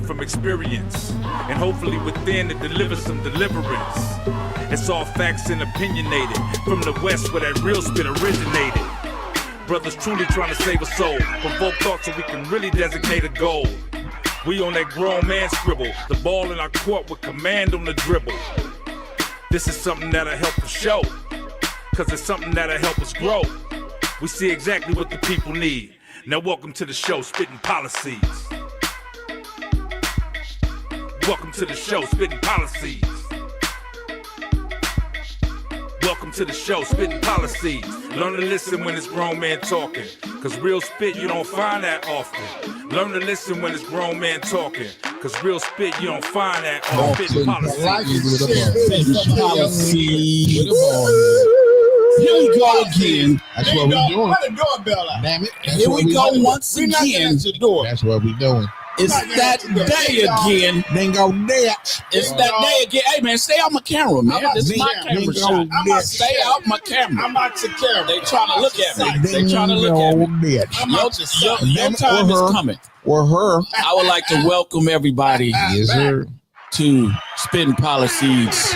from experience, and hopefully within it delivers some deliverance. It's all facts and opinionated, from the West where that real spit originated. Brothers truly trying to save a soul, provoke thoughts so we can really designate a goal. We on that grown man scribble, the ball in our court with command on the dribble. This is something that'll help us show, cause it's something that'll help us grow. We see exactly what the people need. Now welcome to the show, Spitting Policies. Welcome to the show, Spitting Policies. Welcome to the show, Spitting Policies. Learn to listen when it's grown man talking, cause real spit you don't find that often. Learn to listen when it's grown man talking, cause real spit you don't find that often. Spitting Policies. Here we go again. That's what we doing. Put the doorbell out. Damn it. Here we go once We knocking again. at your door. That's what we doing. It's that day again. Then go there. It's that day again. Hey man, stay out my camera, man. This is my Then camera go shot. there. Stay out my camera. I'm out your camera. They trying to look at me. They Then trying to look at me. go there. Your time is coming. Or her. I would like to welcome everybody Yes, sir. to Spitting Policies.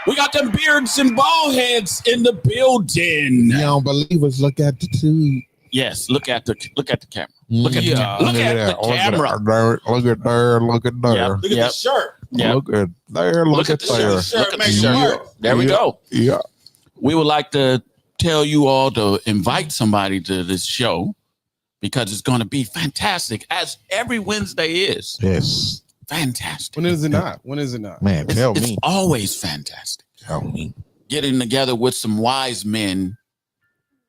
We got them beards and bald heads in the building. You don't believe us? Look at the tube. Yes, look at the camera. Look at the camera. Look at the camera. Look at there. Look at there. Yep. Look at Yep. the shirt. Yep. Look at there. Look at the there. shirt. Shirt Look at the makes shirt. you work. There we go. Yeah. We would like to tell you all to invite somebody to this show because it's going to be fantastic, as every Wednesday is. Yes. Fantastic. When is it not? When is it not? Man, tell It's me. always fantastic. Tell me. Getting together with some wise men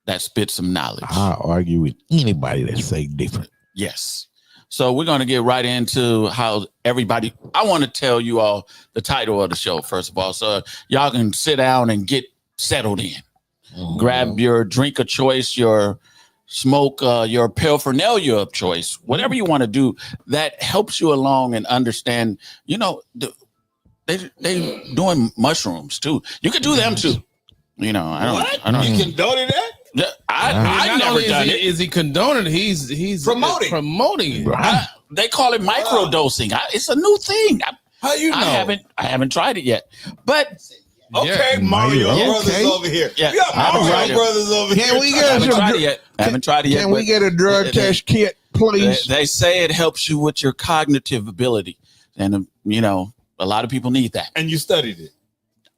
that spit some knowledge. I'll argue with anybody that say different. Yes. So we're going to get right into how everybody, I want to tell you all the title of the show, first of all, so y'all can sit down and get settled in. Grab your drink of choice, your smoke, your paraphernalia of choice, whatever you want to do that helps you along and understand, you know, they doing mushrooms too. You could do them too. You know, I don't. You condoning that? Yeah, I Not never only done it. is he condoning it, he's promoting it. They call it microdosing. It's a new thing. How you know? I haven't tried it yet. But Okay, Yeah. Mario Okay. Brothers over here. Yeah. We got I haven't tried Mario it. Brothers over Can here. we I get haven't some? tried it yet. I haven't tried it yet. Can we but get a drug they- test kit, please? They say it helps you with your cognitive ability, and you know a lot of people need that. And you studied it.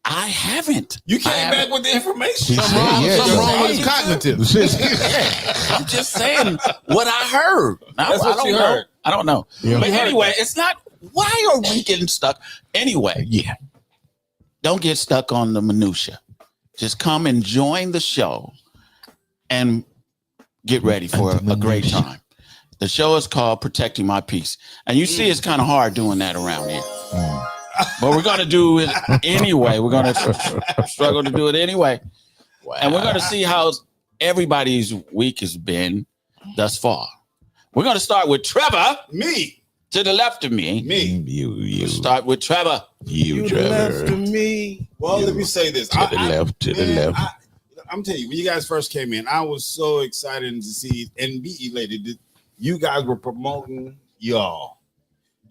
I haven't. You I came haven't. back with the information. He Something said wrong, yes. something wrong with his Yeah. cognitive. I'm just saying what I heard. That's what I don't you know. heard. I don't know. Yeah. But You heard anyway, it's not. Why are we getting stuck? Anyway, Yeah. don't get stuck on the minutia. Just come and join the show and get ready for a great time. The show is called Protecting My Peace. And you see it's kind of hard doing that around here. But we're going to do it anyway. We're going to struggle to do it anyway. And we're going to see how everybody's week has been thus far. We're going to start with Trevor Me. to the left of me. Me. You, Start with Trevor. you, You left Trevor. to me. Well, let me say this. To the left, to the man, left. I'm telling you, when you guys first came in, I was so excited to see and be elated that you guys were promoting y'all.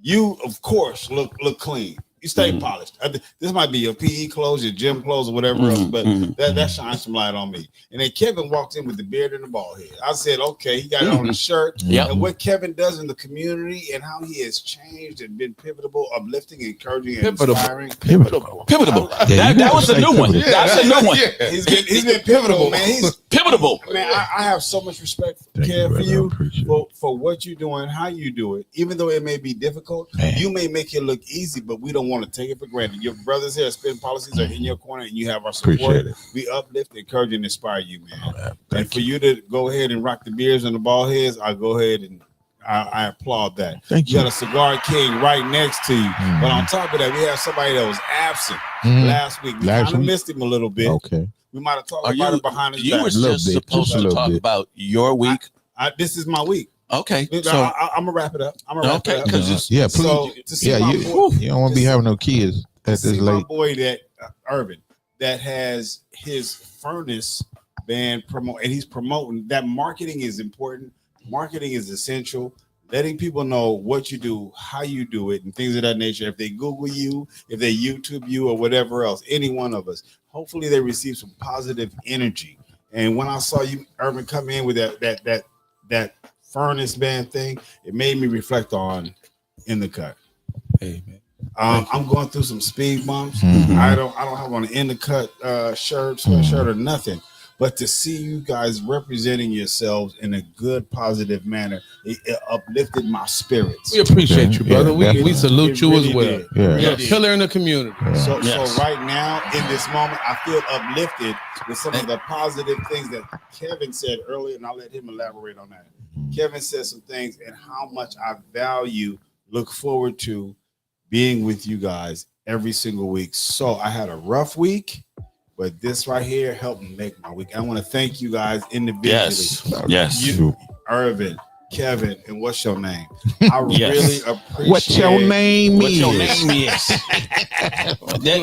You, of course, look clean. You stay polished. This might be your PE clothes, your gym clothes, or whatever else, but that shines some light on me. And then Kevin walked in with the beard and the bald head. I said, okay, he got it on his shirt. Yep. And what Kevin does in the community and how he has changed and been pivotal, uplifting, encouraging, and inspiring. Pivotal. Pivotal. Yeah, you That was a say new one. pivotal. That's a new one. He's been pivotal, man. He's Pivotal. man. I have so much respect, Thank you, Kev, for brother. I you appreciate for what you're doing, how you do it. Even though it may be difficult, Man. you may make it look easy, but we don't want to take it for granted. Your brothers here at Spin Policies are in your corner, and you have our support. Appreciate it. We uplift, encourage, and inspire you, man. And Thank for you to go ahead and rock the beards and the bald heads, I go ahead and I applaud that. Thank You you. got a cigar king right next to you. But on top of that, we have somebody that was absent last week. We Last kind of week? missed him a little bit. Okay. We might have talked Are about you? it behind his You back. were Little just bit, supposed just a to little talk bit. about your week. This is my week. Okay. I'm So gonna wrap it up. Okay, 'cause it's- Yeah, please. So, to see Yeah, my you, boy, you don't want to be having no kids to at see this my late. boy that Urban that has his furnace band promote, and he's promoting that. Marketing is important. Marketing is essential. letting people know what you do, how you do it, and things of that nature. If they Google you, if they YouTube you, or whatever else, any one of us, hopefully they receive some positive energy. And when I saw you, Urban, come in with that furnace band thing, it made me reflect on In the Cut. Hey, man. I'm going through some speed bumps. Mhm. I don't have on an In the Cut sweatshirt or nothing. But to see you guys representing yourselves in a good, positive manner, it uplifted my spirits. We appreciate you, brother. Yeah, We salute It you really as well. did. Yeah. You're a pillar in the community. So, Yes. so right now, in this moment, I feel uplifted with some of the positive things that Kevin said earlier, and I'll let him elaborate on that. Kevin said some things and how much I look forward to being with you guys every single week. So I had a rough week, but this right here helped me make my week. I want to thank you guys individually. Yes. You, Irvin, Kevin, and what's your name? I Yes. really appreciate. What your name What is? your name is?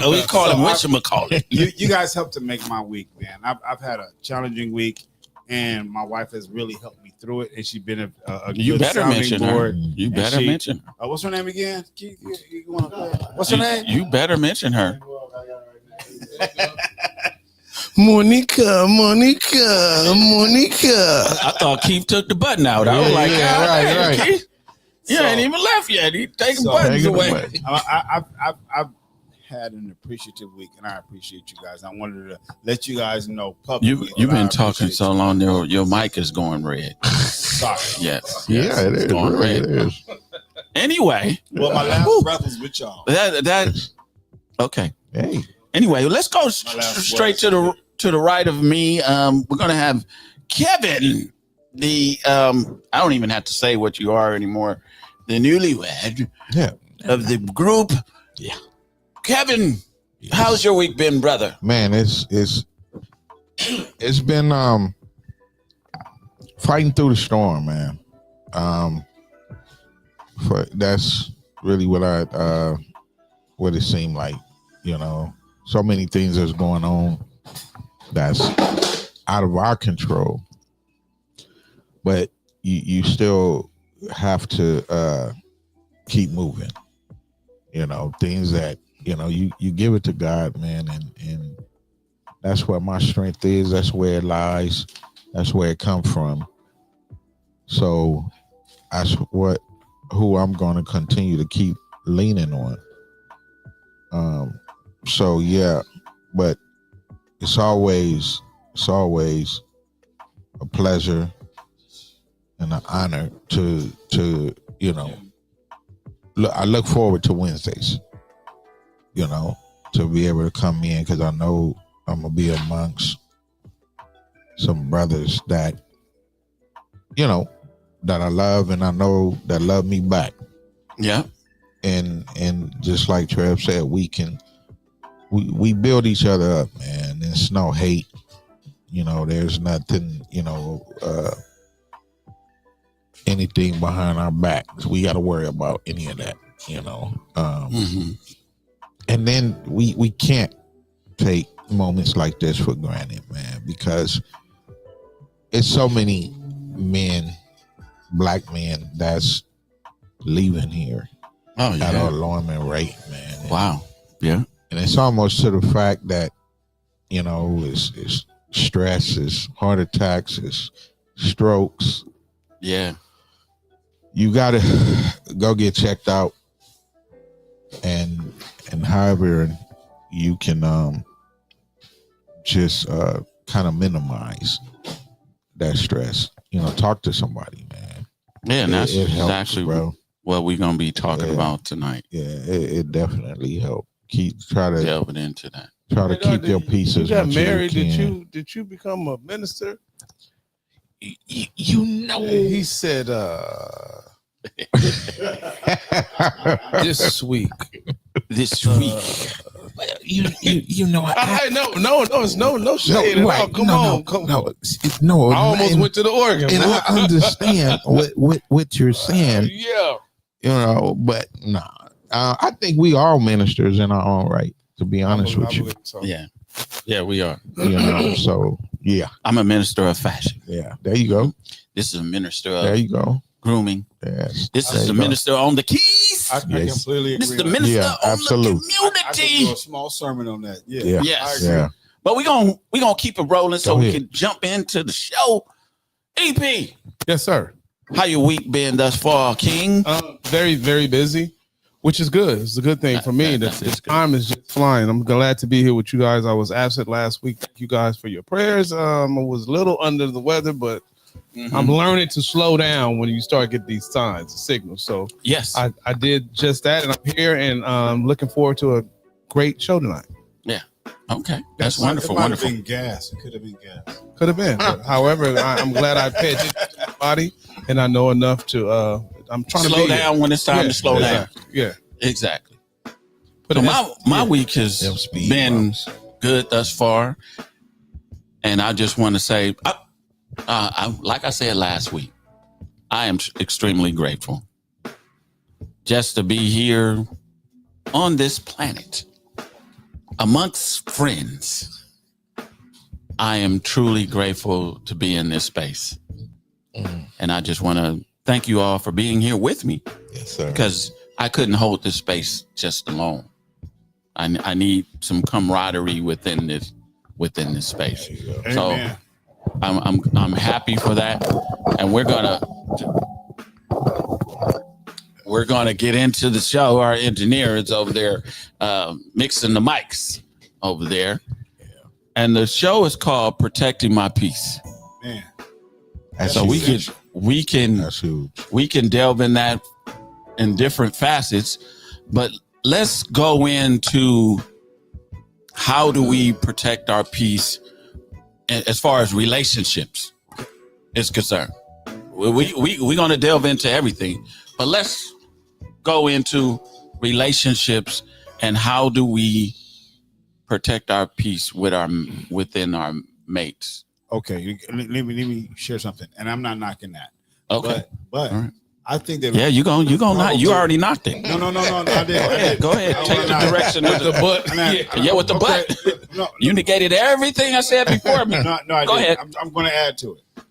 We call him whatchamacallit. You guys helped to make my week, man. I've had a challenging week, and my wife has really helped me through it, and she's been a You good better sounding mention her. board. You And better she- mention her. What's her name again? What's her name? You better mention her. Monica. I thought Keith took the button out. I was like, Yeah, God right, damn, right. Keith. You So- ain't even left yet. He taking So- buttons Taking away. away. I've had an appreciative week, and I appreciate you guys. I wanted to let you guys know publicly. You've that I been talking appreciate so long, your mic is going red. you. Sorry. Yes. Yeah, it it's is. going Really, red. it is. Anyway, Well, my last breath was with y'all. that okay. Hey, Anyway, let's go My last straight words. to the right of me. We're gonna have Kevin, the I don't even have to say what you are anymore. The newlywed yeah, of the group. Yeah. Kevin, how's your week been, brother? man, it's been fighting through the storm, man. That's really what it seemed like. You know, so many things that's going on that's out of our control, but you still have to keep moving. You know, things that you give it to God, man, and that's where my strength is. That's where it lies. That's where it comes from. So that's who I'm going to continue to keep leaning on. So yeah, but it's always a pleasure and an honor to I look forward to Wednesdays, to be able to come in, because I know I'm gonna be amongst some brothers that that I love, and I know that love me back. Yeah. And just like Trev said, we build each other up, man. There's no hate. There's nothing, anything behind our backs. We got to worry about any of that, Mm-hmm. And then we can't take moments like this for granted, man, because it's so many men, black men, that's leaving here Oh at an yeah. alarming rate, man. Wow. Yeah. And it's almost to the fact that, it's stress, it's heart attacks, it's strokes. Yeah. You gotta go get checked out, and however you can just kind of minimize that stress. Talk to somebody, man. Yeah, and that's it helps, actually bro. what we're gonna be talking Yeah. about tonight. Yeah, it definitely helps. Try to Delving into that. keep your peace You as got much married. as you can. Did you become a minister? You know, He said this week. This week. you know, It's no shade at all. Come on. no. I almost and, went to the organ. and I understand what you're saying, yeah. but nah. I think we all ministers in our own right, to be honest with you. Yeah. Yeah, we are. So yeah, I'm a minister of fashion. yeah. There you go. This is a minister There of you go. grooming. Yes. This There is the you go. minister on the keys. I Yes. completely This is agree. the on that. minister Yeah, on absolute. the I could do community. a small sermon on that. Yeah. Yeah. Yes. Yeah. But we're gonna keep it rolling so Go we ahead. can jump into the show. EP, Yes, sir. how your week been thus far, King? Very, very busy, which is good. It's a good thing for me. That The is good. time is just flying. I'm glad to be here with you guys. I was absent last week. Thank you guys for your prayers. I was a little under the weather, but I'm learning to slow down when you start getting these signs, signals. So Yes. I did just that, and I'm here, and looking forward to a great show tonight. Okay. That's It wonderful. might Wonderful. have been gas. It could have been gas. Could have been. However, I'm glad I paid attention to my body, and I know enough to. I'm trying to Slow be here. down when it's time Yeah, to slow down. exactly. Yeah. Exactly. But So it's- my week has Them speed been bumps. good thus far, and I just want to say, like I said last week, I am extremely grateful just to be here on this planet amongst friends. I am truly grateful to be in this space, and I just want to thank you all for being here with me, Yes, sir. because I couldn't hold this space just alone. I need some camaraderie within this space. So Amen. I'm happy for that, and we're gonna get into the show. Our engineer is over there mixing the mics over there, and the show is called "Protecting My Peace." Man. That's So we huge. can That's huge. we can delve in that in different facets, but let's go into how do we protect our peace as far as relationships is concerned. We're going to delve into everything, but let's go into relationships and how do we protect our peace within our mates. Okay. Let me share something. And I'm not knocking that. Okay. But All right. I think that Yeah, you already knocked it. No. I did. Go ahead. Take the direction with the butt. Yeah, with the butt. No, You negated everything I said before me. no, I Go didn't. ahead. I'm going to add to it.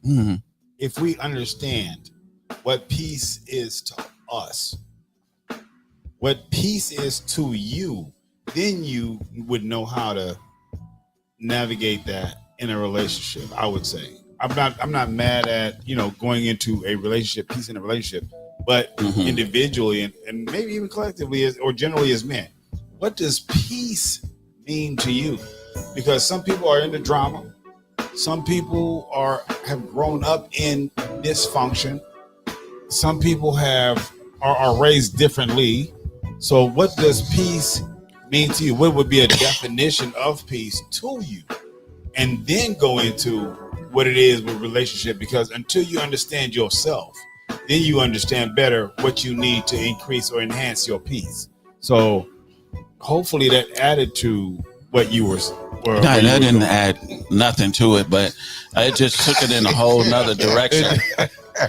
Mhm. If we understand what peace is to us, what peace is to you, then you would know how to navigate that in a relationship. I would say I'm not mad at going into a relationship, peace in a relationship, but Mhm. individually and maybe even collectively or generally as men, what does peace mean to you? Because some people are into drama. Some people have grown up in dysfunction. Some people are raised differently. So what does peace mean to you? What would be a definition of peace to you? And then go into what it is with relationship, because until you understand yourself, then you understand better what you need to increase or enhance your peace. So hopefully that added to what you were. No, that didn't add nothing to it, but it just took it in a whole nother direction.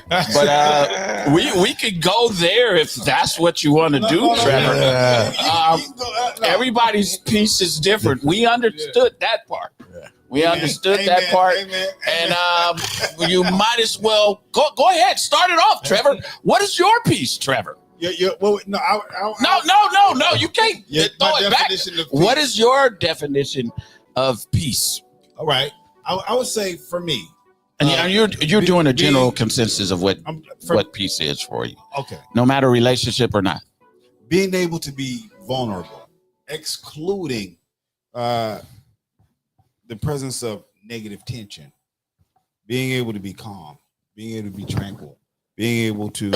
But we could go there if that's what you want to do, Trevor. Everybody's piece is different. We understood that part. We understood that part, and you might as well go ahead. Start it off, Trevor. What is your piece, Trevor? No. You can't throw it back. What is your definition of peace? All right, I would say for me, And you're doing a general consensus of what for peace is for you, okay, no matter relationship or not. being able to be vulnerable, excluding the presence of negative tension, being able to be calm, being able to be tranquil, being able to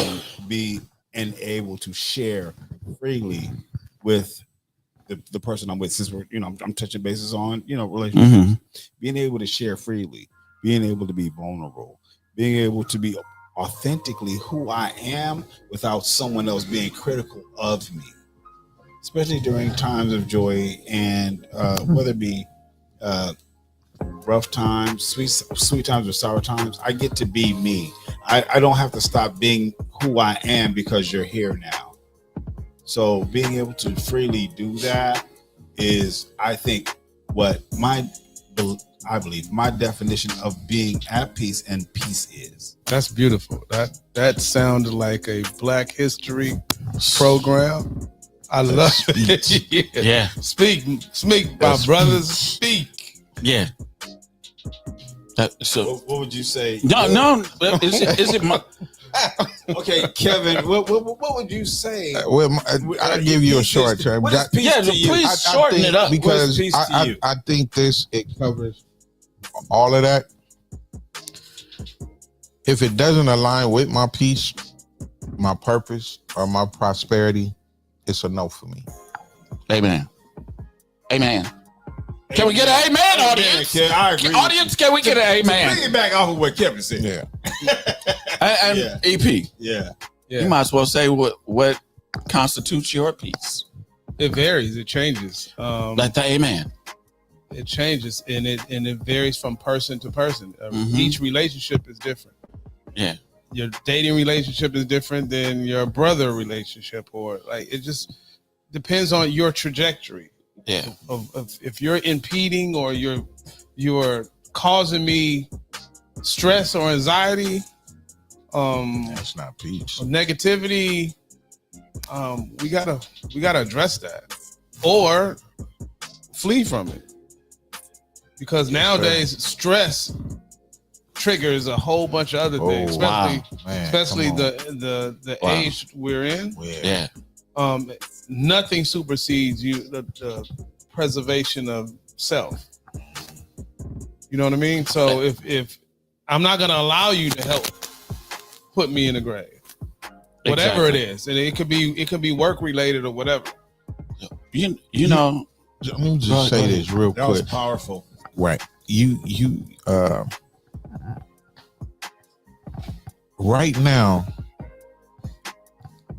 be and able to share freely with the person I'm with. Since we're I'm touching bases on relationships, being able to share freely, being able to be vulnerable, being able to be authentically who I am without someone else being critical of me, especially during times of joy and whether it be rough times, sweet times or sour times. I get to be me. I don't have to stop being who I am because you're here now. So being able to freely do that is, I think, what I believe my definition of being at peace and peace is. That's beautiful. That sounded like a Black History program. I love it. Yeah. Speak, my brothers. Speak. Yeah. So What would you say? no. Is it my? Okay, Kevin. What would you say? Well, I'll give you a short term. What is peace Yeah, to you? please shorten it up. Because What is peace to you? I think it covers all of that. If it doesn't align with my peace, my purpose, or my prosperity, it's a no for me. Amen. Can we get an amen, audience? Yeah, I agree. Audience, can we get an amen? Bring it back off of what Kevin said. Yeah. And Yeah. EP, Yeah. you might as well say what constitutes your peace. It varies. It changes. Like the amen. It changes, and it varies from person to person. Mhm. Each relationship is different. Yeah. Your dating relationship is different than your brother relationship, or like it just depends on your trajectory. Yeah. Of if you're impeding or you're causing me stress or anxiety, That's not peace. or negativity, we gotta address that or flee from it, because nowadays stress triggers a whole bunch of other things, wow. especially come on. the Wow. age we're in. Yeah. Nothing supersedes the preservation of self. You know what I mean? So if I'm not gonna allow you to help put me in the grave, whatever it is, and it could be work related or whatever. You know. Let me just say this real That was quick. powerful. Right. You right now,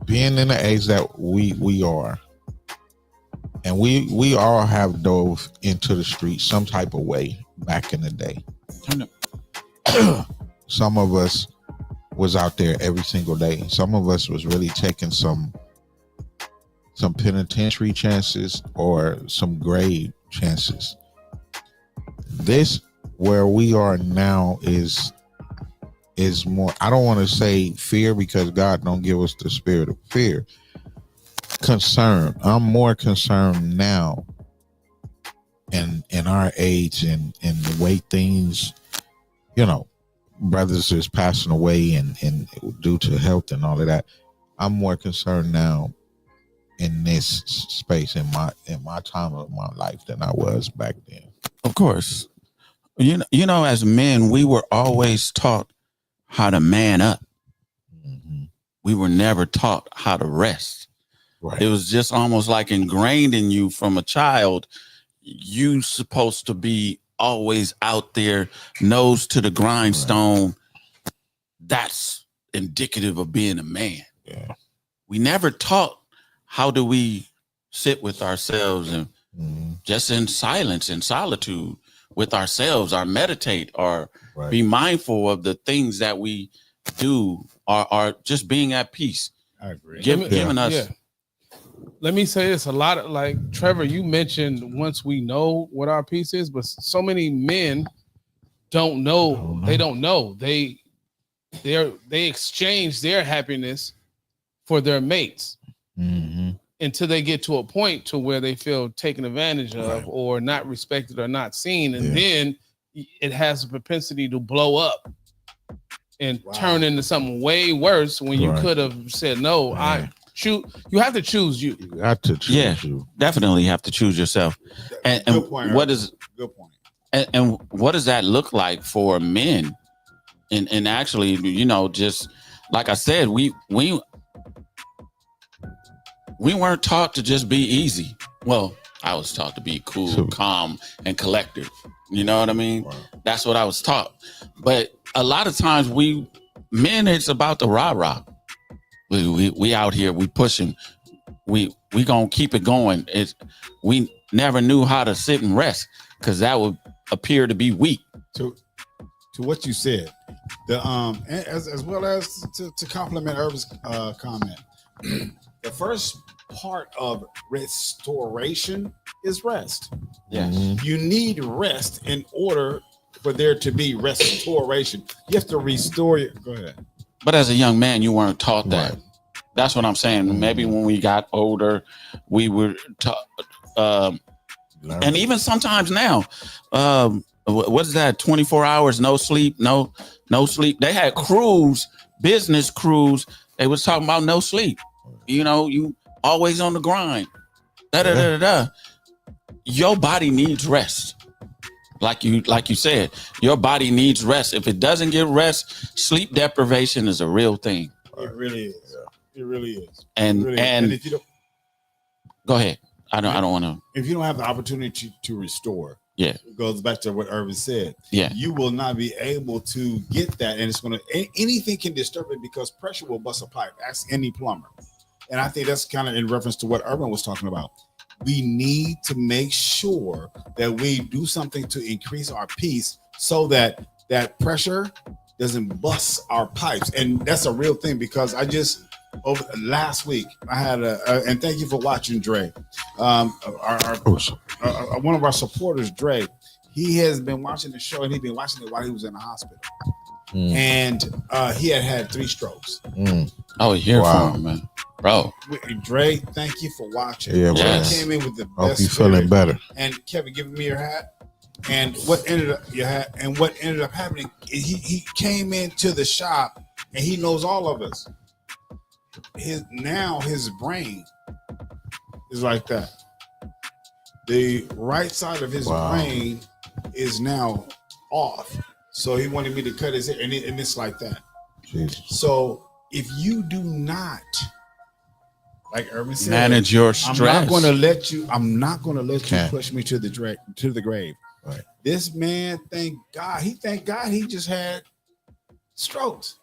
being in the age that we are, and we all have dove into the street some type of way back in the day. Some of us was out there every single day. Some of us was really taking some penitentiary chances or some grave chances. This where we are now is more, I don't want to say fear, because God don't give us the spirit of fear. Concern. I'm more concerned now in our age and the way things, brothers is passing away and due to health and all of that. I'm more concerned now in this space in my time of my life than I was back then. Of course. You know, as men, we were always taught how to man up. Mm-hmm. We were never taught how to rest. Right. It was just almost like ingrained in you from a child. You supposed to be always out there, nose to the grindstone. Right. That's indicative of being a man. Yeah. We never taught how do we sit with ourselves and just in silence and solitude with ourselves, or meditate, or be mindful of the things that we do, or just being at peace. I agree. Giving us. Yeah. Let me say this: a lot of, like Trevor, you mentioned, once we know what our peace is, but so many men don't know. They don't know. They exchange their happiness for their mates. Mm-hmm. Until they get to a point to where they feel taken advantage of, or not respected or not seen. And then it has a propensity to blow up and turn into something way worse when you could have said, no, you have to choose you. You have to choose you. Definitely have to choose yourself. And Good point, what is good point. And what does that look like for men? And actually, just like I said, we weren't taught to just be easy. Well, I was taught to be cool, calm, and collected. You know what I mean? Wow. That's what I was taught. But a lot of times men, it's about the rah-rah. We out here, we pushing. We gonna keep it going. We never knew how to sit and rest, because that would appear to be weak. To what you said, as well as to compliment Irv's comment. The first part of restoration is rest. Yes. Mhm. You need rest in order for there to be restoration. You have to restore your. Go ahead. But as a young man, you weren't taught that. Right. That's what I'm saying. Maybe when we got older, we were taught. And even sometimes now, what is that? 24 hours, no sleep, no sleep. They had crews, business crews. They was talking about no sleep. You know, you always on the grind. Your body needs rest. Like you said, your body needs rest. If it doesn't get rest, sleep deprivation is a real thing. It really is. It really is. And really and is. If you don't, go ahead. I don't want to. if you don't have the opportunity to restore, Yeah. it goes back to what Irvin said. Yeah. You will not be able to get that, and it's going to anything can disturb it because pressure will bust a pipe. Ask any plumber, and I think that's kind of in reference to what Irvin was talking about. We need to make sure that we do something to increase our peace so that that pressure doesn't bust our pipes, and that's a real thing because I just. Over last week, I had and thank you for watching, Dre. One of our supporters, Dre, he has been watching the show and he's been watching it while he was in the hospital. And he had 3 strokes. Oh, hear from him, man, bro. Dre, thank you for watching. Yeah, Dre yes. came in with the Hope best. you feeling better. And Kevin, give me your hat. And what ended up happening? He came into the shop and he knows all of us. His brain is like that. The right side of his brain is now off. So he wanted me to cut his hair, and it's like that. Jesus. So if you do not, like Irvin said, Manage your stress. I'm not going to let you Okay. push me to the grave. Right. This man, thank God he just had strokes.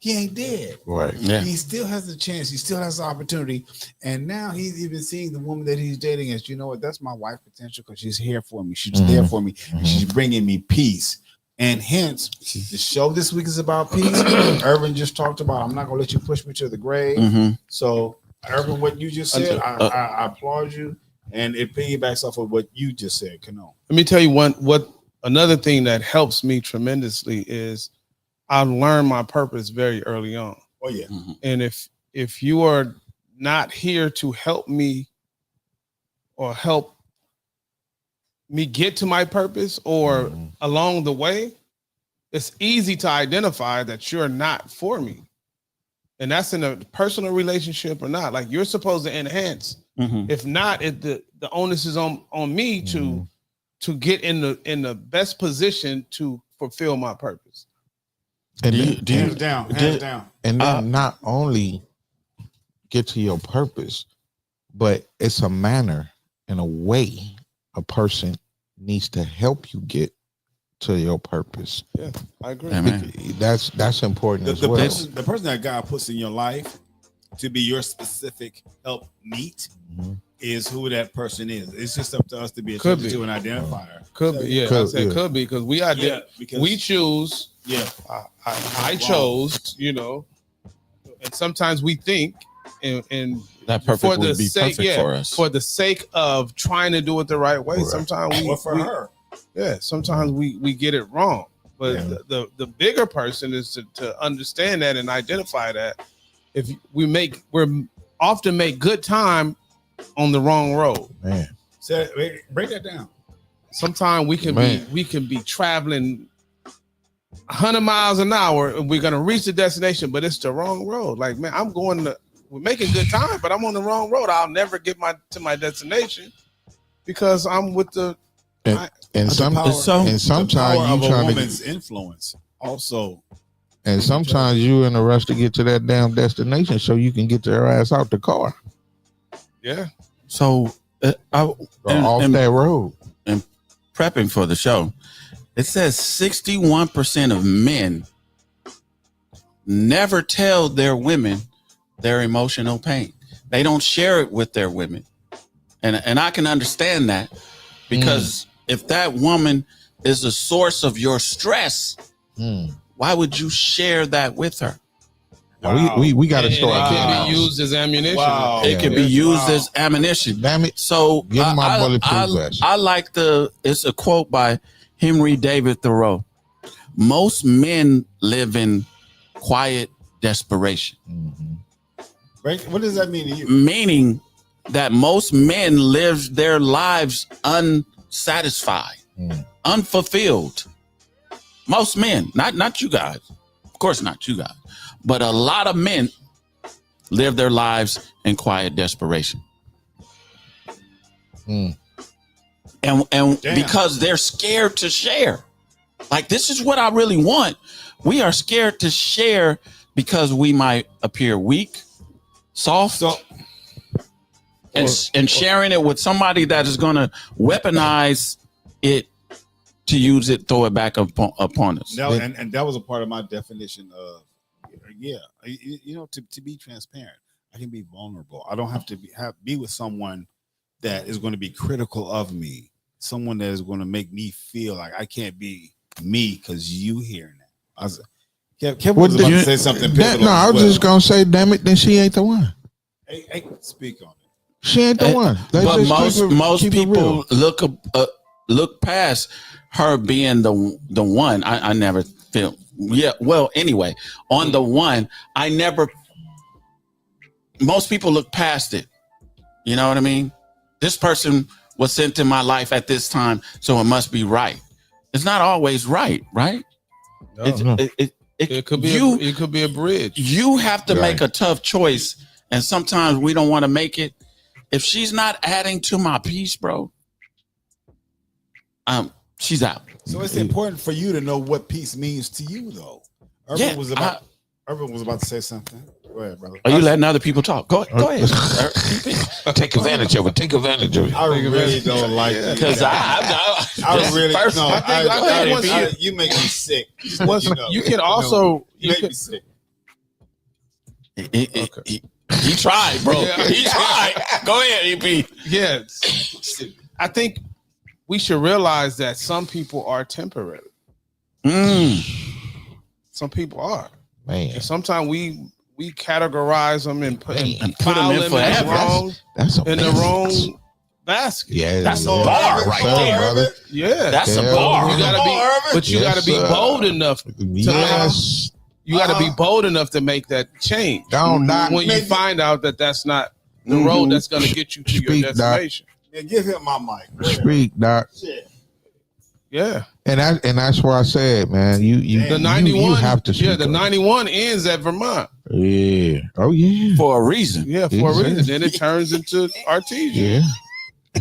He ain't dead. Right. Yeah. He still has a chance. He still has the opportunity. And now he's even seeing the woman that he's dating as, you know what, that's my wife potential because she's here for me. She's there for me. And she's bringing me peace. And hence, the show this week is about peace. Irvin just talked about, I'm not going to let you push me to the grave. Mm-hmm. So, Irvin, what you just said, I applaud you. And it piggybacks off of what you just said, Kano. Let me tell you another thing that helps me tremendously is I learned my purpose very early on. Oh, yeah. Mm-hmm. And if you are not here to help me or help me get to my purpose or along the way, it's easy to identify that you're not for me. And that's in a personal relationship or not. Like, you're supposed to enhance. Mm-hmm. If not, the onus is on me to get in the best position to fulfill my purpose. And Hands down. And then not only get to your purpose, but it's a manner and a way a person needs to help you get to your purpose. Yeah, I agree. Amen. That's important as well. The person that God puts in your life to be your specific help meet is who that person is. It's just up to us to be attentive to and identify her. Could be, yeah. Could be because we choose. Yeah, I chose, and sometimes we think, and That perfect for the would be sake, perfect for us. for the sake of trying to do it the right way. Right. Sometimes her. sometimes we get it wrong. But the bigger person is to understand that and identify that. If we often make good time on the wrong road. Man. So break that down. Sometimes we can be traveling 100 miles an hour and we're gonna reach the destination, but it's the wrong road. Like, man, we're making good time, but I'm on the wrong road. I'll never get to my destination because I'm with sometimes Power you of a trying woman's influence also. and sometimes you in a rush to get to that damn destination so you can get your ass out the car So off that road. prepping for the show, it says 61% of men never tell their women their emotional pain. They don't share it with their women. And I can understand that because if that woman is the source of your stress, why would you share that with her? Wow. We got to start. It can be used as ammunition. Wow. It can be used as ammunition. Damn it. So Give my bulletproof vest. I like it's a quote by Henry David Thoreau. Most men live in quiet desperation. Right? What does that mean to you? Meaning that most men live their lives unsatisfied, unfulfilled. Most men, not you guys, of course not you guys, but a lot of men live their lives in quiet desperation. And Damn. because they're scared to share. Like, this is what I really want. We are scared to share because we might appear weak, soft, So and sharing it with somebody that is going to weaponize it to use it, throw it back upon us. now, and that was a part of my definition of, to be transparent. I can be vulnerable. I don't have to be with someone that is going to be critical of me, someone that is going to make me feel like I can't be me because you hearing that. Kevin was about to say something pivotal. No, I was just gonna say, damn it, then she ain't the one. Hey, speak on it. She ain't the one. Let's But just most keep it people real. look past her being the one. I never feel. Yeah. Well, anyway, on the one, I never. Most people look past it. You know what I mean? This person was sent in my life at this time, so it must be right. It's not always right, right? No. It could be it could be a bridge. You have to make Right. a tough choice, and sometimes we don't want to make it. If she's not adding to my peace, bro, she's out. So it's important for you to know what peace means to you, though. Urban was about to say something. Go ahead, brother. Are you letting other people talk? Go ahead. Take advantage of it. Take advantage of it. I really don't like you. Because I really first, no. I think You make me sick. You can also You make me sick. he tried, bro. Yeah. He tried. Go ahead, EP. yeah. I think we should realize that some people are temporary. Some people are. Man, And sometimes we categorize them and put And put pile them in them in the forever. wrong that's a in the wrong basket. Yeah, That's a yeah. bar right Sir, there. brother. Yeah, That's a Yeah. bar. you gotta be, but you Yes, gotta be sir. bold enough. Yes. You gotta be bold enough to make that change. Don't knock. When you find out that that's not the road that's gonna get you to your Speak, Doc. destination. Man, give him my mic. Speak, Doc. Shit. Yeah, And that's why I said, man, you the 91. you have to. Yeah, speak the up. 91 ends at Vermont. Yeah. Oh yeah. For a reason. Yeah, for a Exactly. reason. Then it turns into Artesia.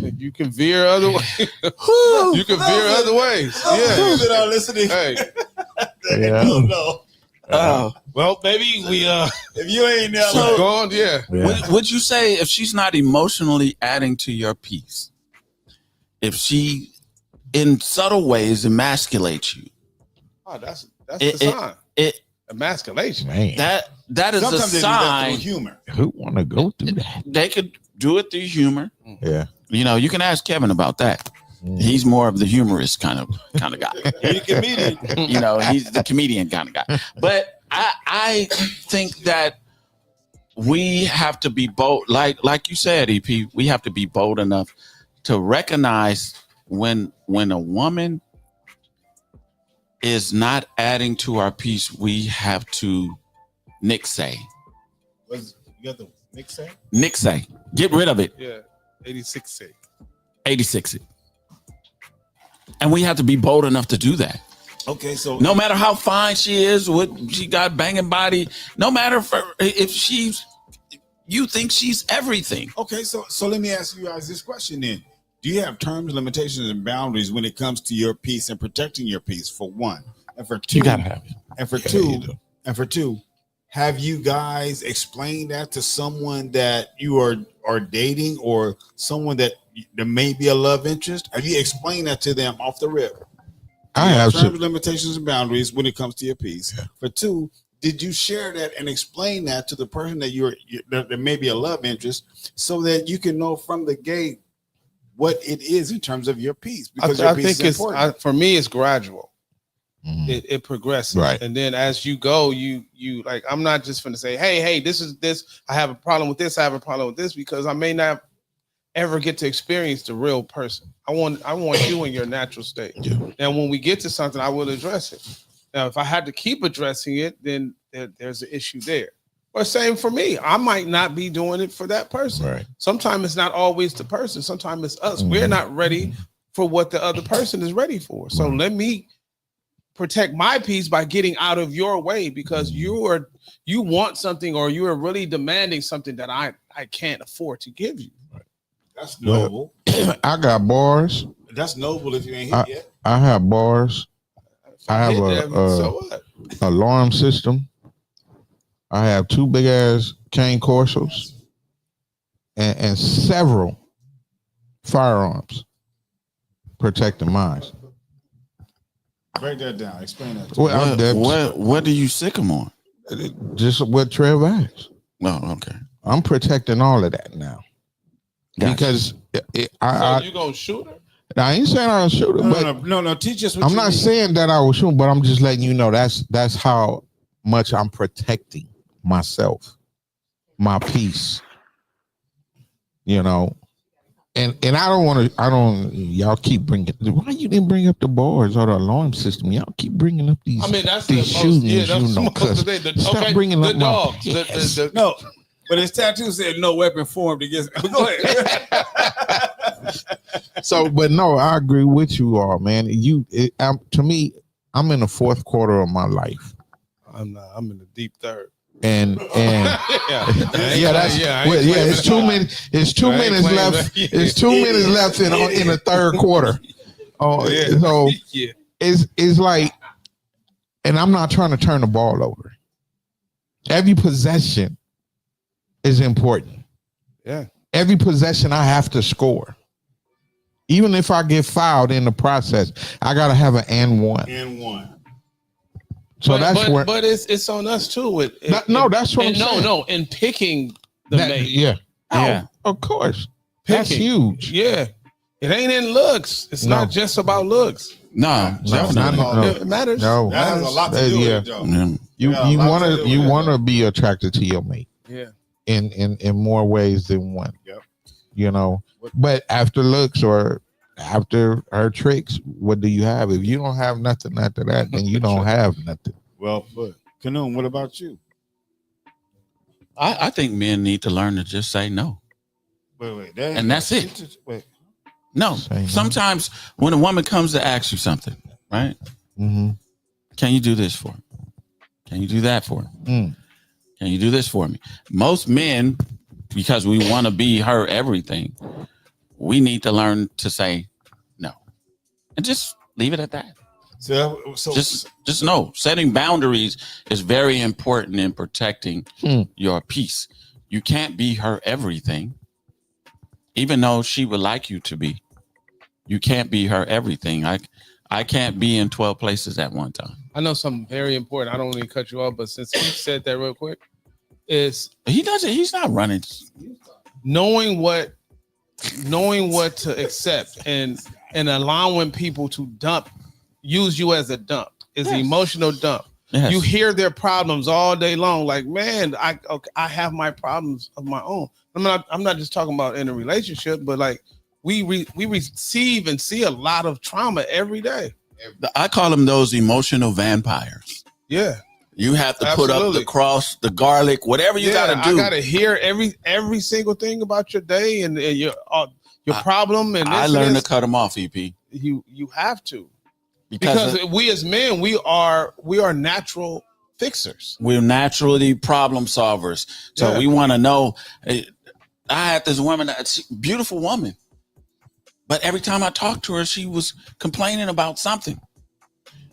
Yeah. You can veer other ways. You can veer other ways. Yeah. Those that are listening, Hey, Yeah. don't know. well, maybe we If you ain't there, So- like, gone. Yeah. Would you say if she's not emotionally adding to your peace, if she in subtle ways emasculates you, Oh, that's It- the sign. it Emasculation. Man, that is a sometimes they do that sign. through humor. who want to go through that? They could do it through humor. Yeah. You know, you can ask Kevin about that. He's more of the humorous kind of guy. You comedian. You know, he's the comedian kind of guy. But I think that we have to be bold, like you said, EP. We have to be bold enough to recognize when a woman is not adding to our peace. We have to nixay. You got the mix set? Nixay. Get rid of it. Yeah. 86. 86 it. And we have to be bold enough to do that. Okay, so No matter how fine she is, what she got banging body, no matter if you think she's everything. okay, so let me ask you guys this question then. Do you have terms, limitations, and boundaries when it comes to your peace and protecting your peace? For one, and for two, have it. and for Yeah, two, you do. have you guys explained that to someone that you are dating or someone that there may be a love interest? Have you explained that to them off the rip? I have terms, some. limitations, and boundaries when it comes to your peace. Yeah. For two, did you share that and explain that to the person that that there may be a love interest, so that you can know from the gate what it is in terms of your peace? Because your I peace think is important. for me, it's gradual. Mhm. It progresses. Right. And then as you go, you like, I'm not just going to say, hey, this is this. I have a problem with this. I have a problem with this, because I may not. ever get to experience the real person. I want you in your natural state. Yeah. And when we get to something, I will address it. Now, if I had to keep addressing it, then there's an issue there. Or same for me. I might not be doing it for that person. Right. Sometimes it's not always the person. Sometimes it's us. We're not ready for what the other person is ready for. So let me protect my peace by getting out of your way, because you want something, or you are really demanding something that I can't afford to give you. That's noble. I got bars. That's noble if you ain't hit yet. I have bars. I have So what? alarm system. I have 2 big ass cane Corsos and several firearms protecting mine. Break that down. Explain that. What do you sick them on? Just what Trev asked. No, okay. I'm protecting all of that now. Gotcha. Because So you gonna shoot her? I ain't saying I'll shoot her, but No. Teach us what I'm you not mean. saying that I will shoot, but I'm just letting you know that's how much I'm protecting myself, my peace. You know, and y'all keep bringing. Why you didn't bring up the bars or the alarm system? Y'all keep bringing up these. I mean, that's these the most. Yeah, shootings, that's you the know, most 'cause today. stop bringing the up my- dogs. Yes. No, but his tattoo said no weapon formed against. Go ahead. So, but no, I agree with you all, man. To me, I'm in the 4th quarter of my life, I'm not. I'm in the deep third. and Yeah, it's 2 minutes. It's 2 minutes left. It's 2 minutes left in the 3rd quarter. Oh, Yeah. so Yeah. it's like, and I'm not trying to turn the ball over. Every possession is important. Yeah. Every possession I have to score. Even if I get fouled in the process, I gotta have an and one. And one. So where. But it's on us too. That's what I'm saying. No, in picking the mate. Yeah. Yeah. Oh, of course. That's Picking. huge. Yeah. It ain't in looks. It's not just about looks. No, It matters. No. That has a lot to do with it, though. Yeah. You Yeah, a lot to do with that. want to be attracted to your mate Yeah. in more ways than one. Yep. You know, but after looks or after her tricks, what do you have? If you don't have nothing after that, then you don't have nothing. Well, but Canoe, what about you? I think men need to learn to just say no. Wait. And that's it. Wait. No. Say no. Sometimes when a woman comes to ask you something, right? Mm-hmm. Can you do this for me? Can you do that for me? Mm. Can you do this for me? Most men, because we want to be her everything, we need to learn to say no. And just leave it at that. So Just know, setting boundaries is very important in protecting your peace. You can't be her everything, even though she would like you to be. You can't be her everything. I can't be in 12 places at one time. I know something very important. I don't want to cut you off, but since you said that real quick, is He doesn't. He's not running. knowing what to accept and allowing people to use you as a dump is the emotional dump. Yes. You hear their problems all day long. Like, man, I have my problems of my own. I'm not just talking about in a relationship, but like we receive and see a lot of trauma every day. I call them those emotional vampires. Yeah. You have to put up Absolutely. the cross, the garlic, whatever you got to do. I gotta hear every single thing about your day and your problem. And I learned to cut them off, EP. You have to, Because because we as men, we are natural fixers. we're naturally problem solvers. So Yeah. we want to know. I had this woman, beautiful woman, but every time I talked to her, she was complaining about something.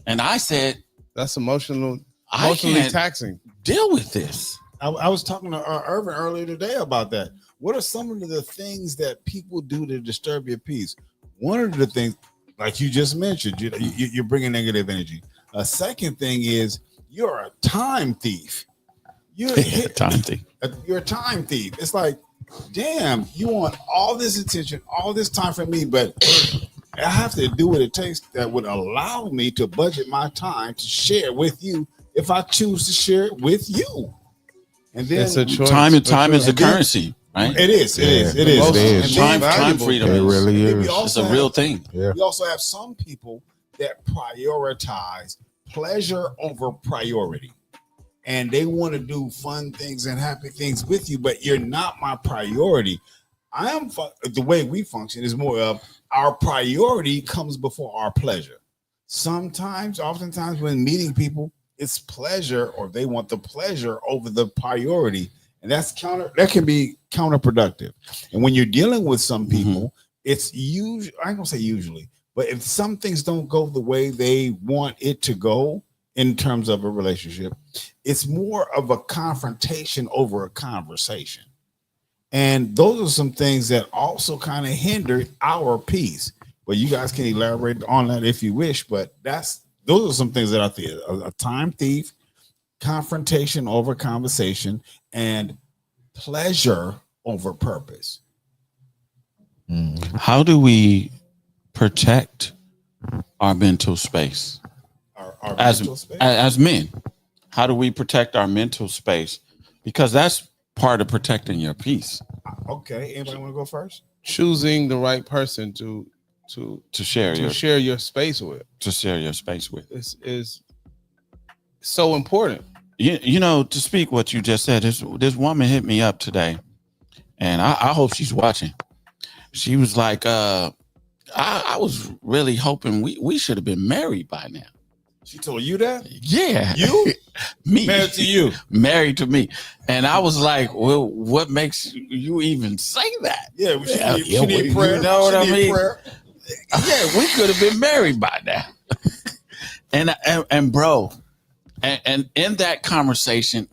And I said, That's emotionally I can't taxing. deal with this. I was talking to Irvin earlier today about that. What are some of the things that people do to disturb your peace? One of the things, like you just mentioned, you're bringing negative energy. A second thing is you're a time thief. You're Time thing. You're a time thief. It's like, damn, you want all this attention, all this time from me, but I have to do what it takes that would allow me to budget my time to share with you if I choose to share it with you. And then It's a choice. Time is a And then- currency. right? It is. It is. It Yeah. is. Most- It is. And Time, then- time freedom It is really then we is. also it's a real thing. Yeah. We also have some people that prioritize pleasure over priority. And they want to do fun things and happy things with you, but you're not my priority. The way we function is more of our priority comes before our pleasure. Oftentimes when meeting people, it's pleasure or they want the pleasure over the priority. And that can be counterproductive. And when you're dealing with some people, it's usually, I ain't gonna say usually, but if some things don't go the way they want it to go in terms of a relationship, it's more of a confrontation over a conversation. And those are some things that also kind of hinder our peace. But you guys can elaborate on that if you wish, but those are some things that I think a time thief, confrontation over conversation, and pleasure over purpose. How do we protect our mental space Our as mental space. as men? How do we protect our mental space? Because that's part of protecting your peace. Okay, anybody want to go first? Choosing the right person to share your share your space with space with. is so important. You know, to speak what you just said, this woman hit me up today, and I hope she's watching. She was like, I was really hoping we should have been married by now. She told you that? Yeah. You? Me. Married to you. Married to me. And I was like, well, what makes you even say that? Yeah, she need well, prayer. you know what She I need mean? prayer. Yeah, we could have been married by now. and bro, and in that conversation,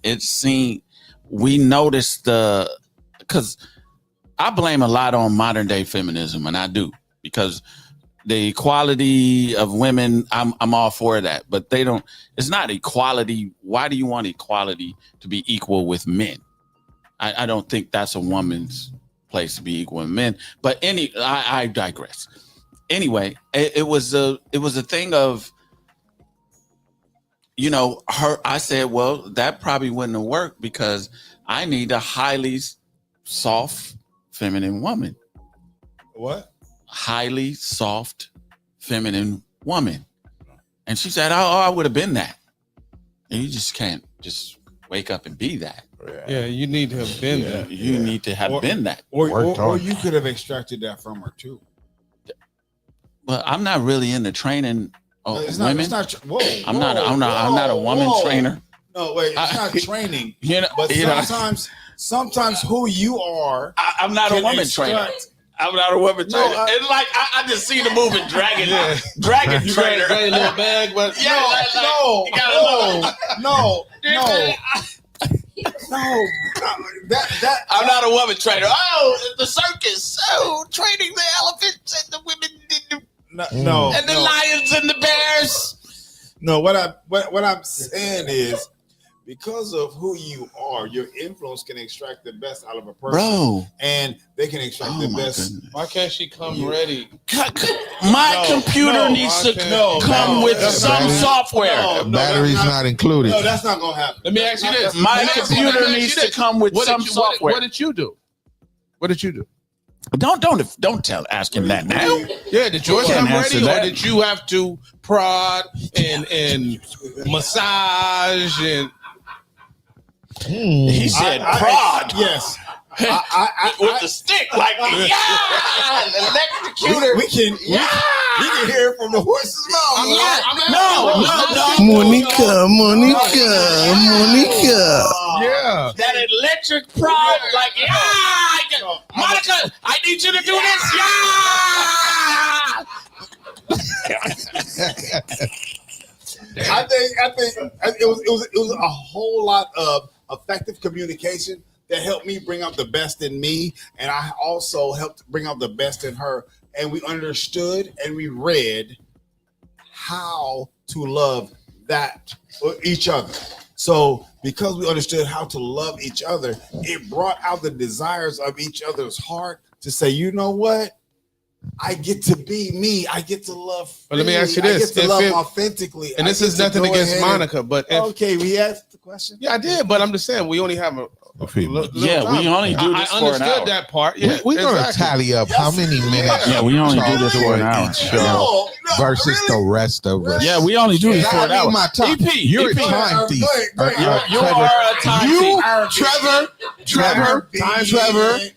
we noticed because I blame a lot on modern day feminism, and I do, because the equality of women, I'm all for that, but it's not equality. Why do you want equality to be equal with men? I don't think that's a woman's place to be equal with men, but I digress. Anyway, it was a thing of, I said, well, that probably wouldn't have worked because I need a highly soft, feminine woman. What? Highly soft, feminine woman. And she said, I would have been that. And you just can't just wake up and be that. Yeah, you need to have been there. You need to have been that. Or you could have extracted that from her too. But I'm not really into training women. Whoa, I'm not a woman trainer. No, wait, it's not training. But sometimes who you are. I'm not a woman trainer. I'm not a woman trainer. No, it's like I just see the movie Dragon You Trainer. got a little bag, but No. I'm not a woman trainer. Oh, the circus. Oh, training the elephants and the women and the lions and the bears. No, what I'm saying is, because of who you are, your influence can extract the best out of a person. Bro. And they can extract the best. Goodness. why can't she come ready? My computer needs to come with some software. Battery's not included. No, that's not gonna happen. Let me ask you this. My computer needs to come with some software. What did you do? What did you do? Don't ask him that now. Yeah, did yours Can't come answer ready, that. or did you have to prod and massage and? He said prod. Yes. With the stick, like electrocutor. We can hear it from the horse's mouth. No. Monica. Yeah. That electric prod, like Monica, I need you to do this. I think it was a whole lot of effective communication that helped me bring out the best in me, and I also helped bring out the best in her. And we understood and we read how to love each other. So because we understood how to love each other, it brought out the desires of each other's heart to say, you know what? I get to be me. I get to love. But let me ask you freely. this. I get to love authentically. And I this get is to nothing go against ahead and- Monica, but if, Okay, we asked the question. yeah, I did, but I'm just saying we only have a little Yeah, we time. only do this I for an understood hour. that part. Yeah, We're gonna exactly. tally up how many minutes. Yeah, we only do this for an hour. each show versus the rest of us. Yeah, we only do this for I an need hour. my time. EP, You're a EP. time thief. Go ahead. You Trevor, are a time thief. Trevor,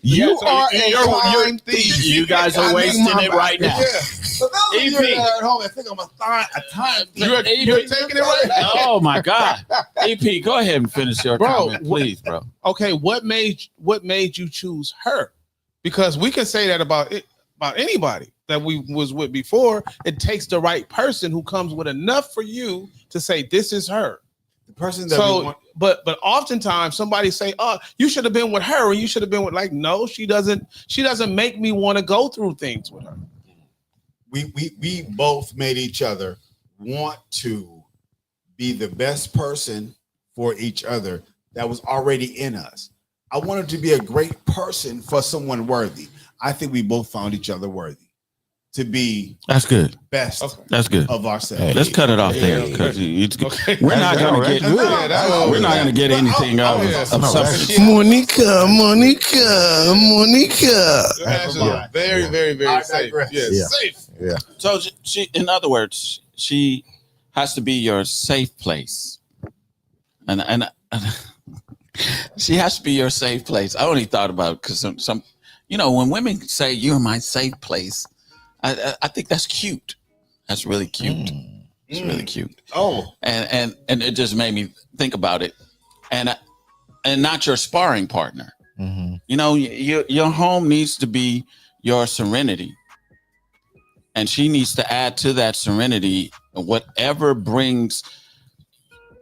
you are a time thief. You guys are I need wasting my it right now. Yeah. For those of you EP. that are at home, I think I'm a time. You're taking it right now. Oh my God. EP, go ahead and finish your Bro, comment, please, bro. Okay, what made you choose her? Because we can say that about anybody that we was with before. It takes the right person who comes with enough for you to say this is her. The person that we So, want, but oftentimes somebody say, "Oh, you should have been with her," or "You should have been with," like, no, she doesn't make me want to go through things with her. we both made each other want to be the best person for each other that was already in us. I wanted to be a great person for someone worthy. I think we both found each other worthy to be That's good. best That's good. of ourselves. Let's cut it off there because Okay. we're not going to get Yeah, that's we're not going to get anything of substance. Monica. Yeah. Very, very, very I safe. digress. Yes, Yeah. safe. Yeah. So she, in other words, she has to be your safe place, and she has to be your safe place. I only thought about because some, when women say you're my safe place, I think that's cute. That's really cute. It's really cute. Oh, And it just made me think about it, and not your sparring partner. Mhm. Your home needs to be your serenity. And she needs to add to that serenity whatever brings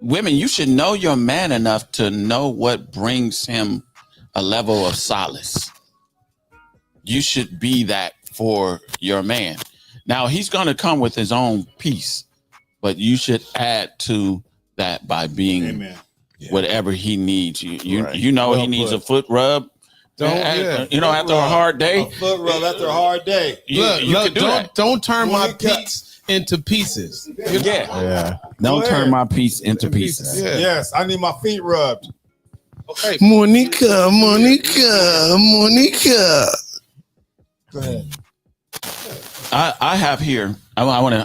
women. You should know your man enough to know what brings him a level of solace. You should be that for your man. Now he's going to come with his own peace, but you should add to that by being amen. whatever he needs. You Right. he Well needs put. a foot rub. After a hard day. A foot rub after a hard day. You can do that. Don't turn my Monica. peace into pieces. Yeah. Yeah. Don't Go turn ahead. my piece into pieces. Yeah. Yes, I need my feet rubbed. Okay. Monica. Go ahead. I have here. I want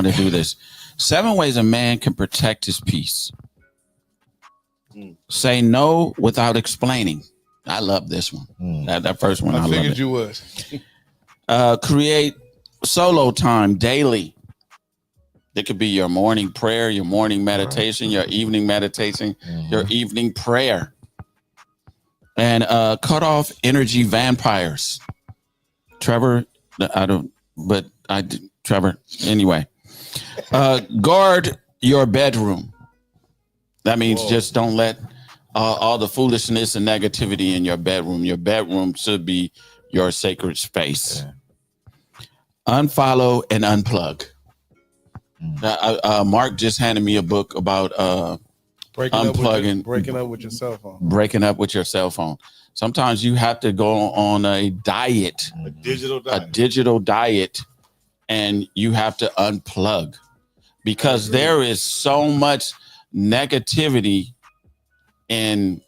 to do this. 7 ways a man can protect his peace. Say no without explaining. I love this one. That first one. I I love figured it. you would. Create solo time daily. It could be your morning prayer, your morning meditation, your evening meditation, your evening prayer. And cut off energy vampires. Trevor, Trevor, anyway. Guard your bedroom. That means just don't let all the foolishness and negativity in your bedroom. Your bedroom should be your sacred space. Unfollow and unplug. Mark just handed me a book about unplugging, breaking up with your cell phone. breaking up with your cell phone. Sometimes you have to go on a diet, A digital a diet. digital diet, and you have to unplug because there is so much negativity in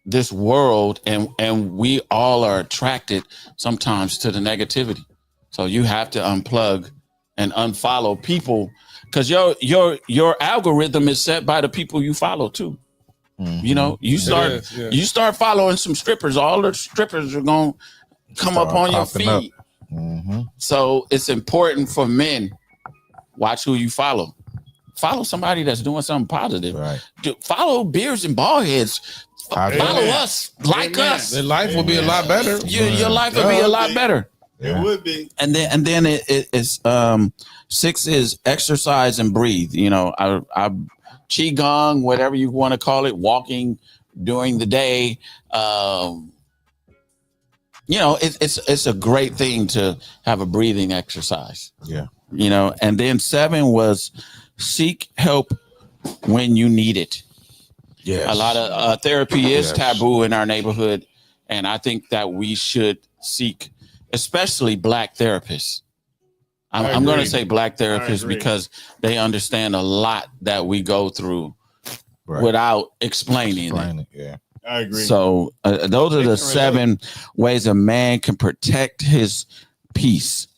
this world, and we all are attracted sometimes to the negativity. So you have to unplug and unfollow people because your algorithm is set by the people you follow too. You start following some strippers, all the strippers are gonna come up on your popping up. feed. So it's important for men. Watch who you follow. Follow somebody that's doing something positive. Right. Follow Beards and Ballheads. Amen. Follow us, like Amen. us. Their life will be a lot better. Your life will be a lot better. It would be. And then it's 6 is exercise and breathe. I qigong, whatever you want to call it, walking during the day. It's a great thing to have a breathing exercise. Yeah. And then 7 was seek help when you need it. Yes. A lot of therapy is Yes. taboo in our neighborhood, and I think that we should seek especially black therapists. I I'm going to agree. say black therapists agree. because they understand a lot that we go through Right. without explaining it. Explain it. Yeah. I agree. So those are They the can relate. 7 ways a man can protect his peace.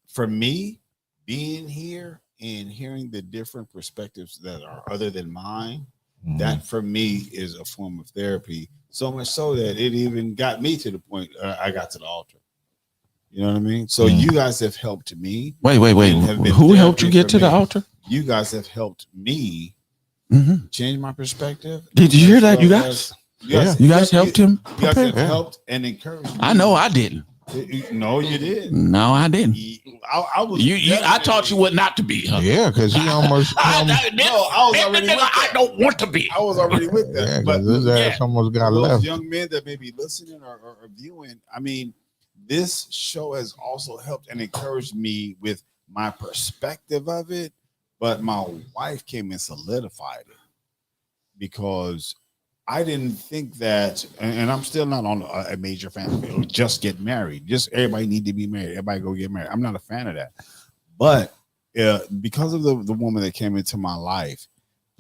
For me, being here and hearing the different perspectives that are other than mine, Mhm. that for me is a form of therapy. So much so that it even got me to the point I got to the altar. You know what I mean? So Mm. you guys have helped me. Wait. And have been Who helped you therapy get for to the me. altar? You guys have helped me Mhm. change my perspective. Did you hear that, you As well guys? as- You guys helped him You guys prepare? have helped and encouraged me. I know I didn't. No, you did. No, I didn't. I was. I taught you what not to be. Huh? Yeah, because he almost. I was already with I that. don't want to be. I was already with that. Yeah, But because his ass almost got those left. young men that may be listening or viewing, I mean, this show has also helped and encouraged me with my perspective of it. But my wife came and solidified it because I didn't think that, and I'm still not on a major fan of it. Just get married. Just everybody need to be married. Everybody go get married. I'm not a fan of that. But because of the woman that came into my life,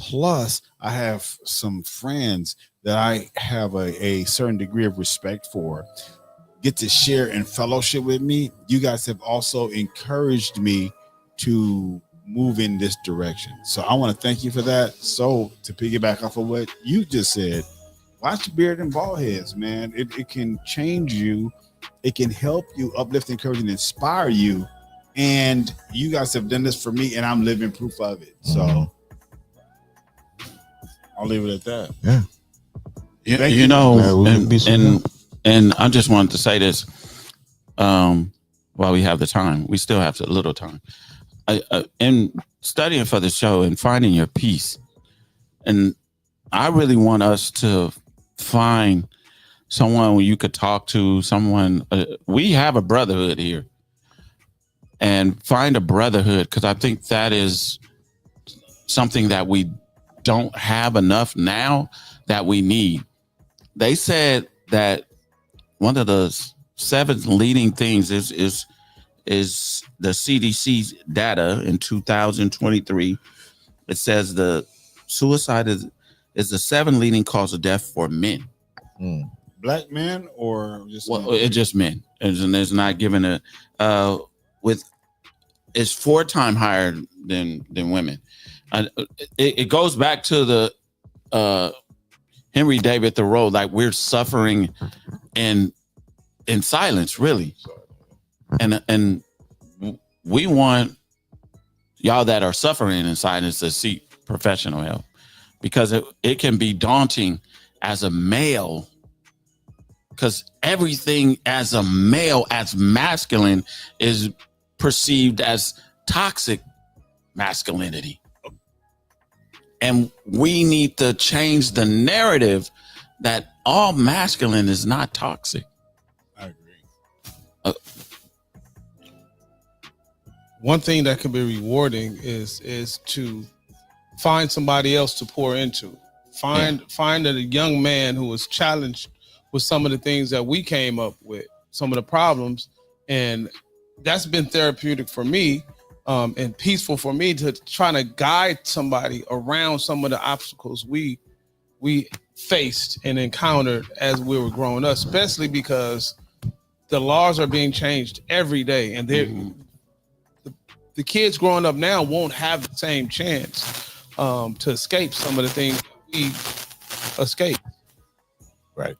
plus I have some friends that I have a certain degree of respect for, get to share and fellowship with me. You guys have also encouraged me to move in this direction. So I want to thank you for that. So to piggyback off of what you just said, watch Beard and Bald Heads, man. It can change you. It can help you uplift, encourage, and inspire you. And you guys have done this for me, and I'm living proof of it. So I'll leave it at that. Yeah. Thank You you. know, Yeah, we can be some and I just wanted to say this while we have the time. We still have a little time. In studying for the show and finding your peace, and I really want us to find someone you could talk to, someone. We have a brotherhood here, and find a brotherhood, because I think that is something that we don't have enough now that we need. They said that one of the 7 leading things is the CDC's data in 2023. It says the suicide is the 7th leading cause of death for men. Mm. Black men or just Well, it's just men, and it's not given a it's 4 times higher than women. It goes back to the Henry David Thoreau, like we're suffering in silence, really, and we want y'all that are suffering in silence to seek professional help, because it can be daunting as a male, because everything as a male, as masculine, is perceived as toxic masculinity. And we need to change the narrative that all masculine is not toxic. I agree. One thing that can be rewarding is to find somebody else to pour into. Find a young man who was challenged with some of the things that we came up with, some of the problems, and that's been therapeutic for me, and peaceful for me to try to guide somebody around some of the obstacles we faced and encountered as we were growing up, especially because the laws are being changed every day, and the kids growing up now won't have the same chance to escape some of the things we escape. Right.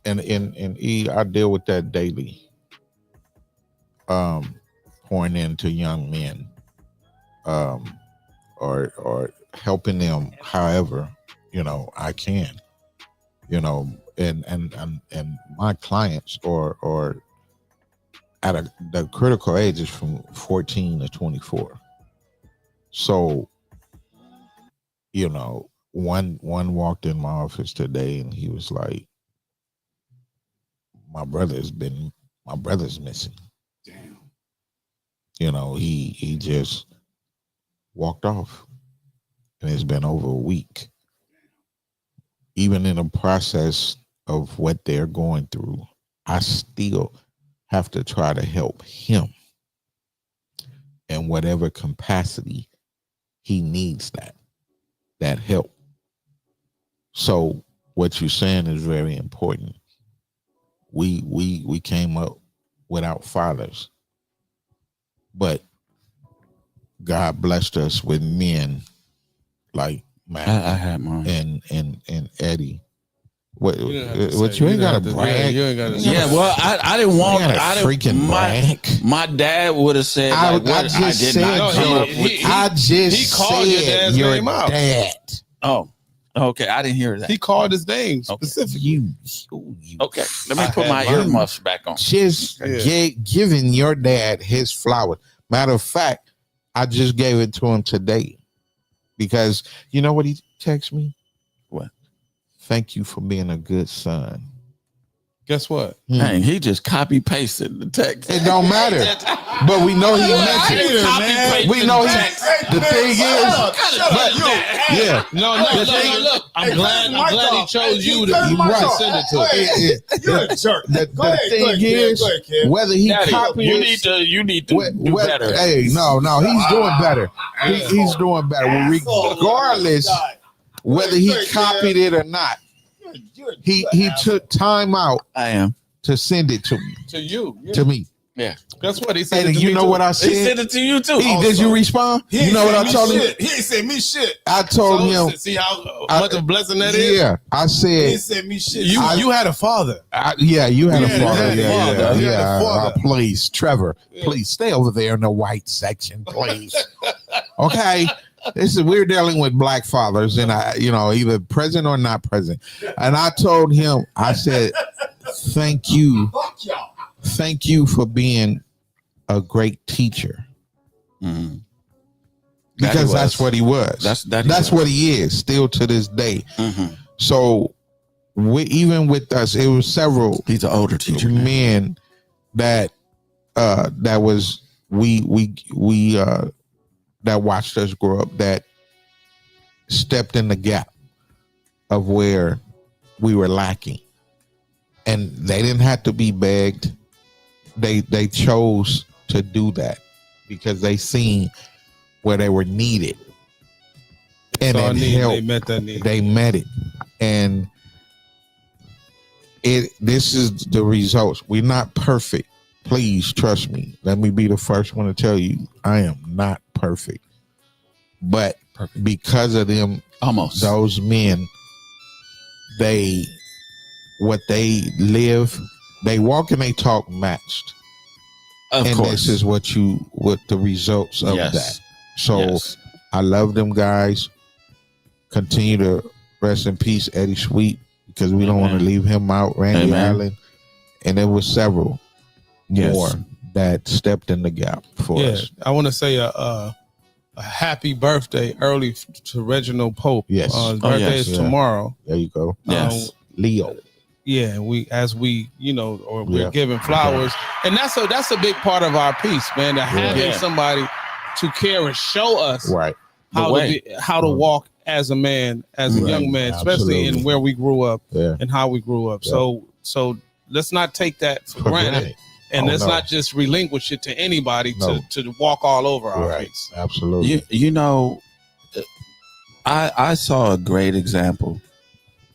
And I deal with that daily. Pouring into young men, or helping them however, I can, and my clients are at the critical age is from 14 to 24. So, one walked in my office today and he was like, my brother's missing. Damn. He just walked off, and it's been over a week. Even in the process of what they're going through, I still have to try to help him in whatever capacity he needs that help. So what you're saying is very important. We came up without fathers, but God blessed us with men like Matt I had mine. and Eddie. What You you didn't have to say- ain't you got to didn't have to- brag? you ain't gotta say- Yeah, well, I didn't want. You gotta I didn't freaking brag. My dad would have said, I like, what, I just did said not no, come up he- with. he- I just he called your said dad's your name out. dad. Oh, okay. I didn't hear that. He called his name Okay. specifically. You Okay, let me I put had my mine. earmuffs back on. just Yeah. giving your dad his flowers. Matter of fact, I just gave it to him today because you know what he texted me? What? Thank you for being a good son. Guess what? Dang, he just copy pasted the text. It don't matter, but we know he meant it. We know he. The thing is, yeah, No, look. I'm glad he chose you to right. send it to. You're a jerk. The Go ahead, thing kid. is, Go ahead, kid. whether he Daddy, copies, you need to do better. Hey, no, he's doing better. He's doing better. Regardless, whether he copied it or not, You're a he took time out I am. to send it to me. To you. Yeah. To me. Yeah. Guess what? He said And it to you me know too. what I He said? sent it to you too. Did you respond? He You ain't know what said I me told him? shit. He ain't said me shit. I told him. See how much of a blessing that is? Yeah, I He said. ain't said me shit. You had a father. Yeah, you had Yeah, a father. you had a father. You had a father. Please, Trevor, please stay over there in the white section, please. Okay, we're dealing with black fathers, and either present or not present. And I told him, I said, thank you for being a great teacher, Mhm. because that's what he was. That's what he is still to this day. Mhm. So, even with us, it was several He's an older teacher. men that was that watched us grow up, that stepped in the gap of where we were lacking, and they didn't have to be begged. They chose to do that because they seen where they were needed, and Saw a it need, helped. they met that need. They met it, and this is the results. We're not perfect. Please trust me. Let me be the first one to tell you, I am not perfect. But because of them, Almost. those men, what they live, they walk and they talk matched. Of And course. this is what the results of Yes. that. So Yes. I love them guys. Continue to rest in peace, Eddie Sweet, because we don't want to Amen. leave him out. Randy Amen. Allen, and there was several Yes. more that stepped in the gap for Yeah, us. I want to say a happy birthday early to Reginald Pope. Yes. His birthday yes. is Yeah. tomorrow. There you go, Yes. Leo. Yeah, we're Yeah. giving flowers, and that's a big part of our piece, man. To having Yeah. somebody to care and show us Right. how to walk as a man, as a Right. young man, especially Absolutely. in where we grew up Yeah. and how we grew up. Yeah. So let's not take that for granted, and Oh, let's no. not just relinquish it to anybody No. to walk all over our Right. face. Absolutely. You know, I saw a great example.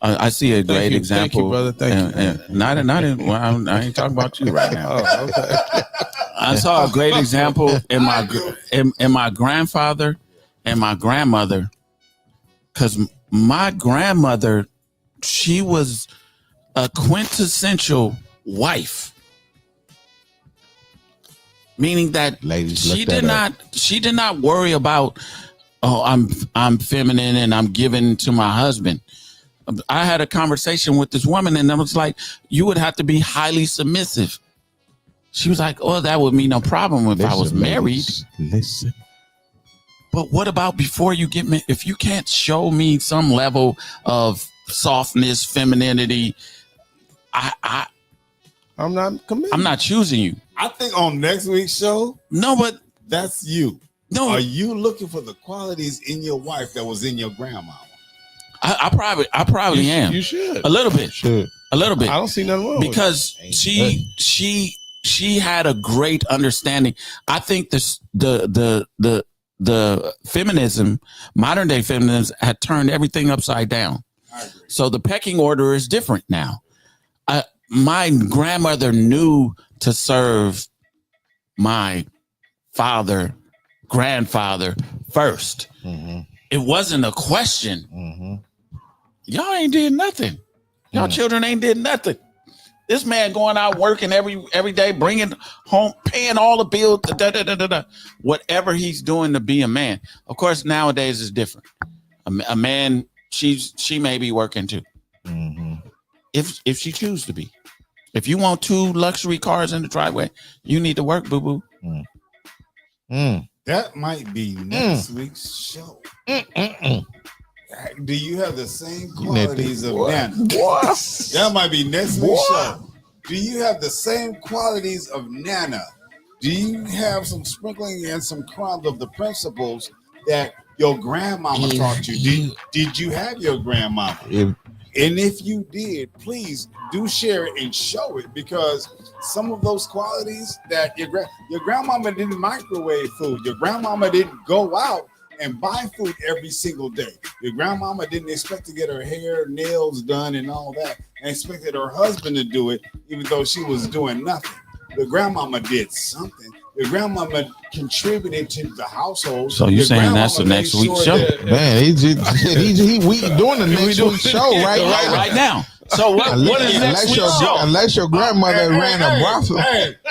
I see a great example. Thank you, brother. Thank you. And not in. Well, I ain't talking about you right now. Oh, okay. I saw a great example in my grandfather and my grandmother, because my grandmother, she was a quintessential wife, meaning that Ladies, she look that up. she did not worry about, oh, I'm feminine and I'm giving to my husband. I had a conversation with this woman and I was like, you would have to be highly submissive. She was like, oh, that would be no problem if I was Listen, married. ladies, listen. But what about before you get me? If you can't show me some level of softness, femininity, I'm not committed. I'm not choosing you. I think on next week's show, No, but that's you. no, Are you looking for the qualities in your wife that was in your grandma? I probably am You should. a little bit, Should. a little bit, I don't see nothing wrong with it. because she she had a great understanding. I think the feminism, modern day feminism, had turned everything upside down. So the pecking order is different now. My grandmother knew to serve my father, grandfather first. Mm-hmm. It wasn't a question. Mm-hmm. Y'all ain't did nothing. Y'all children ain't did nothing. This man going out working every day, bringing home, paying all the bills, whatever he's doing to be a man. Of course, nowadays is different. A man, she may be working too, if she chooses to be. If you want 2 luxury cars in the driveway, you need to work, boo boo. That might be next week's show. Do you have the same qualities of Nana? That might be next week's show. Do you have the same qualities of Nana? Do you have some sprinkling and some crumbs of the principles that your grandmama taught you? Did you have your grandmama? And if you did, please do share it and show it, because some of those qualities that your grandmama didn't microwave food. Your grandmama didn't go out and buy food every single day. Your grandmama didn't expect to get her hair, nails done and all that, and expected her husband to do it, even though she was doing nothing. The grandmama did something. The grandmama contributed to the household. So you're saying that's the next week's show? Man, we doing the next week's show right now. So what is next week's show? Unless your grandmother ran a brothel.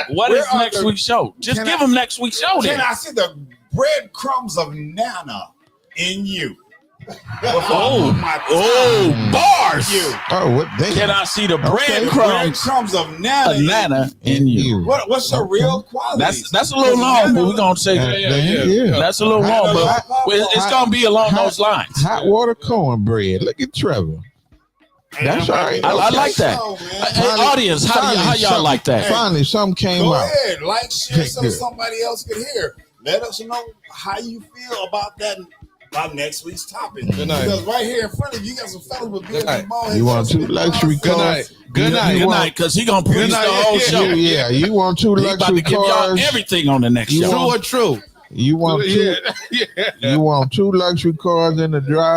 What is next week's show? Just give them next week's show then. Can I see the breadcrumbs of Nana in you? Bars. Can I see the breadcrumbs of Nana in you? What's your real quality? That's a little long, but we're gonna say that's a little long, but it's gonna be along those lines. Hot water cornbread. Look at Trevor. That's all right. I like that. Audience, how y'all like that? Finally, something came out. Go ahead, like, share, so somebody else could hear. Let us know how you feel about that. By next week's topic. Good night. Because right here in front of you, got some fellas with big ball. You want 2 luxury cars? Good night. Because he gonna preach the whole show. Yeah, you want 2 luxury cars? Y'all everything on the next show. True or true? You want 2 luxury cars in the drive?